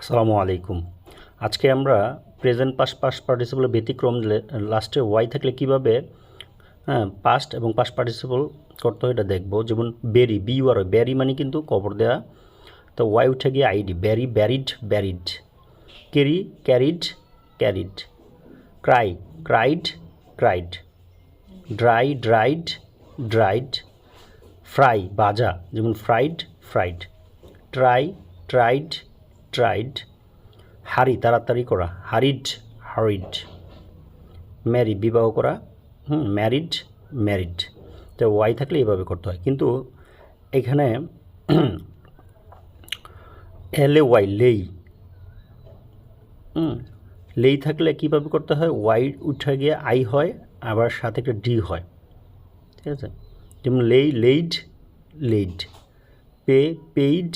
আসসালামু আলাইকুম। আজকে আমরা প্রেজেন্ট পাস্ট পার্টিসিপলের ব্যতিক্রম লাস্টে ওয়াই থাকলে কীভাবে পাস্ট এবং পাস্ট পার্টিসিপল করতে হয় এটা দেখব। যেমন বেরি, বিইউআর, ব্যারি মানে কিন্তু কবর দেওয়া, তো ওয়াই উঠে গিয়ে ID, Barry varied varied, carry carried carried, Cry cried cried, dry dried dried, fry ভাজা যেমন fried fried, try tried tried, হারি তাড়াতাড়ি করা, হারিড হারিড, ম্যারি বিবাহ করা, ম্যারিড ম্যারিড। তো ওয়াই থাকলে এইভাবে করতে হয়, কিন্তু এখানে এলে ওয়াই লেই, লেই থাকলে কীভাবে করতে হয়, ওয়াই উঠে গিয়ে আই হয়, আবার সাথে একটা ডি হয়, ঠিক আছে। যেমন lay laid laid, pay paid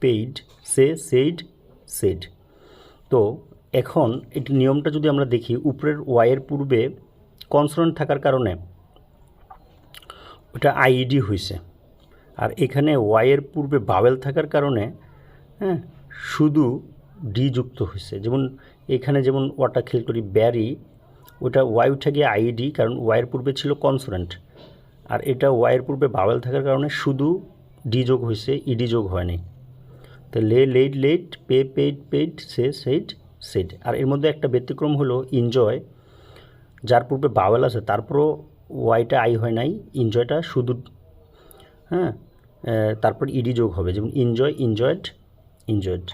paid, say said said. তো এখন এটি নিয়মটা যদি আমরা দেখি, উপরের ওয়াইয়ের পূর্বে কনসোনেন্ট থাকার কারণে ওটা আইইডি হয়েছে, আর এখানে ওয়াইয়ের পূর্বে বাওয়েল থাকার কারণে শুধু ডি যুক্ত হয়েছে। যেমন এখানে যেমন ওয়াটা খেয়াল করি, ব্যারি, ওটা ওয়াই উঠে গিয়ে আইডি, কারণ ওয়াইয়ের পূর্বে ছিল কনসোনেন্ট, আর এটা ওয়াইয়ের পূর্বে বাওয়েল থাকার কারণে শুধু ডি যোগ হয়েছে, ইডি যোগ হয়নি। তো lay laid laid, pay paid paid, say said said. আর এর মধ্যে একটা ব্যতিক্রম হলো এনজয়, যার পূর্বে বাওয়েল আছে তারপরও ওয়াইটা আই হয় নাই, এনজয়টা শুধু, তারপর ইডি যোগ হবে, যেমন এনজয় এনজয়েড এনজয়েড।